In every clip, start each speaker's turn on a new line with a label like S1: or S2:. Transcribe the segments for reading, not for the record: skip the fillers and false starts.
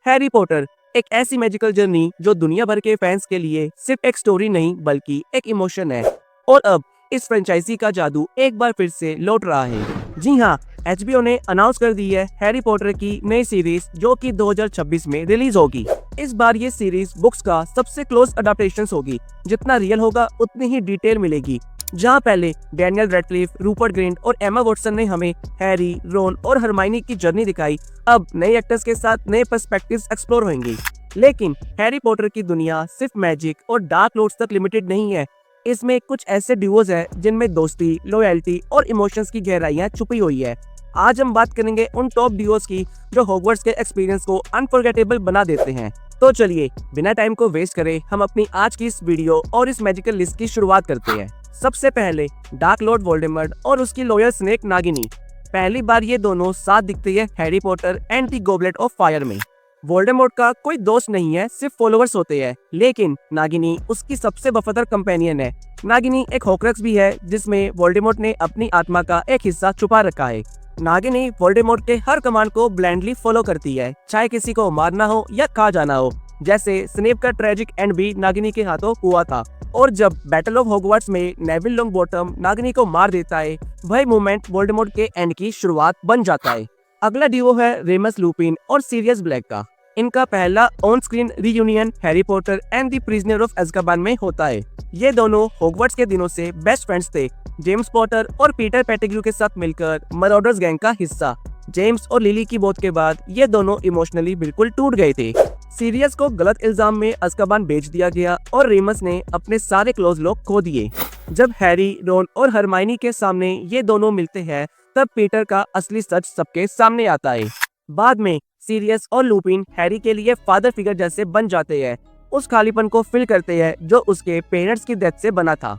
S1: Harry Potter एक ऐसी magical journey जो दुनिया भर के फैंस के लिए सिर्फ एक स्टोरी नहीं बल्कि एक इमोशन है। और अब इस फ्रेंचाइजी का जादू एक बार फिर से लौट रहा है। जी हाँ, HBO ने अनाउंस कर दी है हैरी पॉटर की नई सीरीज जो कि 2026 में रिलीज होगी। इस बार ये सीरीज बुक्स का सबसे क्लोज अडाप्टेशन होगी। जितना रियल होगा उतनी ही डिटेल मिलेगी। जहाँ पहले डैनियल रेडक्लिफ, रूपर्ट ग्रिंट और एमा वॉटसन ने हमें हैरी, रोन और हरमाइनी की जर्नी दिखाई, अब नए एक्टर्स के साथ नए पर्सपेक्टिव्स एक्सप्लोर होंगे। लेकिन हैरी पॉटर की दुनिया सिर्फ मैजिक और डार्क लॉर्ड्स तक लिमिटेड नहीं है। इसमें कुछ ऐसे ड्यूओज हैं जिनमें दोस्ती, लॉयल्टी और इमोशंस की गहराइयां छुपी हुई है। आज हम बात करेंगे उन टॉप ड्यूओज की जो हॉगवर्ट्स के एक्सपीरियंस को अनफॉरगेटेबल बना देते हैं। तो चलिए बिना टाइम को वेस्ट करे हम अपनी आज की इस वीडियो और इस मैजिकल लिस्ट की शुरुआत करते हैं। सबसे पहले डार्क लॉर्ड वोल्डेमॉर्ट और उसकी लॉयल स्नेक नागिनी। पहली बार ये दोनों साथ दिखते हैं Harry Potter and the goblet of fire में। वोल्डेमॉर्ट का कोई दोस्त नहीं है, सिर्फ फॉलोअर्स होते हैं, लेकिन नागिनी उसकी सबसे वफादार कंपेनियन है। नागिनी एक हॉक्रेक्स भी है जिसमें वोल्डेमॉर्ट ने अपनी आत्मा का एक हिस्सा छुपा रखा है। नागिनी वोल्डेमॉर्ट के हर कमांड को ब्लाइंडली फॉलो करती है, चाहे किसी को मारना हो या खा जाना हो। जैसे स्नेप का ट्रेजिक एंड भी नागिनी के हाथों हुआ था। और जब बैटल ऑफ हॉगवर्ट्स में नेविल लॉन्गबॉटम नागिनी को मार देता है, वही मोमेंट वोल्डेमॉर्ट के एंड की शुरुआत बन जाता है। अगला ड्यूओ है रेमस लुपिन और सीरियस ब्लैक का। इनका पहला on screen reunion Harry Potter and the prisoner of Azkaban में होता है। ये दोनों हॉगवर्ट्स के दिनों से बेस्ट फ्रेंड्स थे। जेम्स पॉटर और पीटर पेटिग्रू के साथ मिलकर मराउडर्स गैंग का हिस्सा। जेम्स और लिली की मौत के बाद ये दोनों इमोशनली बिल्कुल टूट गए थे। सीरियस को गलत इल्जाम में अज़्काबान भेज दिया गया और रेमस ने अपने सारे क्लोज लोग खो दिए। जब हैरी, रोन और हरमाइनी के सामने ये दोनों मिलते हैं, तब पीटर का असली सच सबके सामने आता है। बाद में सीरियस और लुपिन हैरी के लिए फादर फिगर जैसे बन जाते हैं, उस खालीपन को फिल करते हैं जो उसके पेरेंट्स की डेथ से बना था।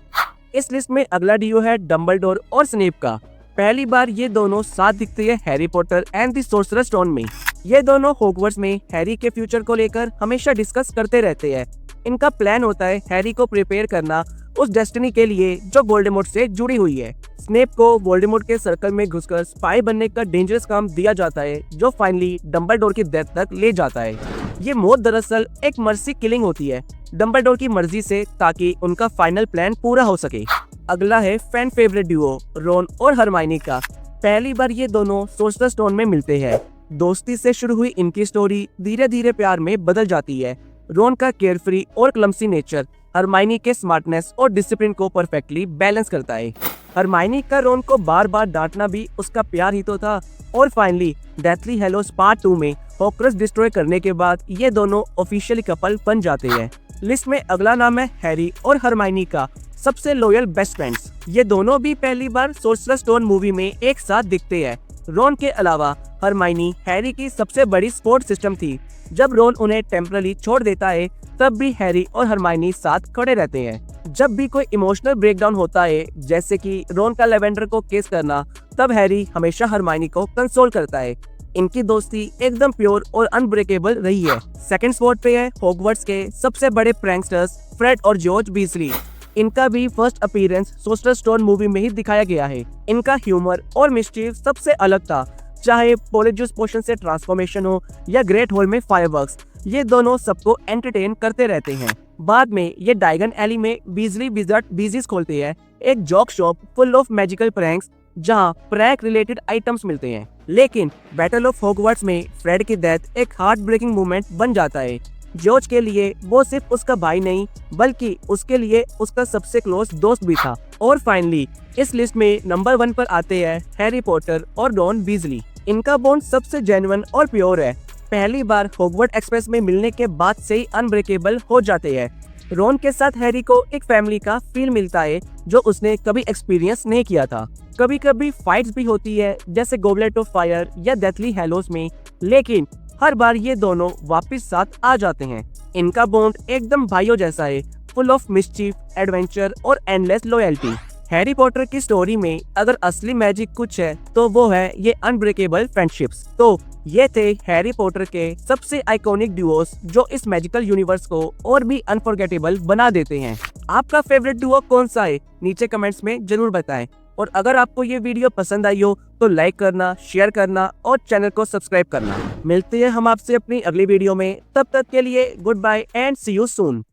S1: इस लिस्ट में अगला ड्यूओ है डंबलडोर और स्नेप का। पहली बार ये दोनों साथ दिखते हैं Harry Potter and the sorcerer's stone में। ये दोनों हॉगवर्ट्स में हैरी के फ्यूचर को लेकर हमेशा डिस्कस करते रहते हैं। इनका प्लान होता है हैरी को प्रिपेयर करना उस डेस्टिनी के लिए जो वोल्डेमॉर्ट से जुड़ी हुई है। स्नेप को वोल्डेमॉर्ट के सर्कल में घुसकर स्पाई बनने का डेंजरस काम दिया जाता है जो फाइनली डंबलडोर की डेथ तक ले जाता है। ये मौत दरअसल एक मर्सी किलिंग होती है डंबलडोर की मर्जी से, ताकि उनका फाइनल प्लान पूरा हो सके। अगला है फैन फेवरेट ड्यूओ रोन और हरमाइनी का। पहली बार ये दोनों सोर्सरर्स स्टोन में मिलते हैं। दोस्ती से शुरू हुई इनकी स्टोरी धीरे धीरे प्यार में बदल जाती है। रोन का केयरफ्री और क्लमसी नेचर हरमाइनी के स्मार्टनेस और डिसिप्लिन को परफेक्टली बैलेंस करता है। हरमाइनी का रोन को बार बार डांटना भी उसका प्यार ही तो था। और फाइनली डेथली हैलोस पार्ट 2 में हॉक्रेक्स डिस्ट्रॉय करने के बाद ये दोनों ऑफिशियली कपल बन जाते हैं। लिस्ट में अगला नाम है हैरी और हरमाइनी का सबसे लॉयल बेस्ट फ्रेंड्स। ये दोनों भी पहली बार सोर्सरर्स स्टोन मूवी में एक साथ दिखते हैं। रोन के अलावा हरमाइनी हैरी की सबसे बड़ी सपोर्ट सिस्टम थी। जब रोन उन्हें टेम्पररी छोड़ देता है, तब भी हैरी और हरमाइनी साथ खड़े रहते हैं। जब भी कोई इमोशनल ब्रेकडाउन होता है, जैसे कि रोन का लेवेंडर को किस करना, तब हैरी हमेशा हरमाइनी को कंसोल करता है। इनकी दोस्ती एकदम प्योर और अनब्रेकेबल रही है। सेकंड स्पॉट पे है हॉगवर्ट्स के सबसे बड़े प्रैंकस्टर्स फ्रेड और जॉर्ज वीजली। इनका भी first appearance sorcerer's stone movie में ही दिखाया गया है। इनका ह्यूमर और मिस्चीफ सबसे अलग था, चाहे पॉलीजुस पोशन से ट्रांसफॉर्मेशन हो या ग्रेट हॉल में फायरवर्क्स, ये दोनों सबको एंटरटेन करते रहते हैं। बाद में ये डायगन एली में बीजली विजार्ड बीजीज खोलते हैं, एक joke shop full of magical pranks जहां प्रैंक रिलेटेड आइटम्स मिलते हैं। लेकिन बैटल ऑफ हॉगवर्ट्स में फ्रेड की डेथ एक हार्ट ब्रेकिंग मोमेंट बन जाता है। जॉर्ज के लिए वो सिर्फ उसका भाई नहीं बल्कि उसके लिए उसका सबसे क्लोज दोस्त भी था। और फाइनली इस लिस्ट में नंबर 1 पर आते हैं हैरी पॉटर और रॉन वीजली। इनका बॉन्ड सबसे जेन्युइन और प्योर है। पहली बार हॉगवर्ट एक्सप्रेस में मिलने के बाद से ही अनब्रेकेबल हो जाते हैं। रॉन के साथ हैरी को एक फैमिली का फील मिलता है जो उसने कभी एक्सपीरियंस नहीं किया था। कभी कभी फाइट्स भी होती है जैसे गॉबलेट ऑफ फायर या डेथली हैलोस में, लेकिन हर बार ये दोनों वापस साथ आ जाते हैं। इनका बॉन्ड एकदम भाइयों जैसा है, फुल ऑफ मिस्चीफ, एडवेंचर और एंडलेस लॉयल्टी। हैरी पॉटर की स्टोरी में अगर असली मैजिक कुछ है तो वो है ये अनब्रेकेबल फ्रेंडशिप्स। तो ये थे हैरी पॉटर के सबसे आइकॉनिक ड्यूओस जो इस मैजिकल यूनिवर्स को और भी अनफॉरगेटेबल बना देते हैं। आपका फेवरेट डुओ कौन सा है? नीचे कमेंट्स में जरूर बताएं। और अगर आपको ये वीडियो पसंद आई हो तो लाइक करना, शेयर करना और चैनल को सब्सक्राइब करना। मिलते हैं हम आपसे अपनी अगली वीडियो में, तब तक के लिए goodbye and see you soon.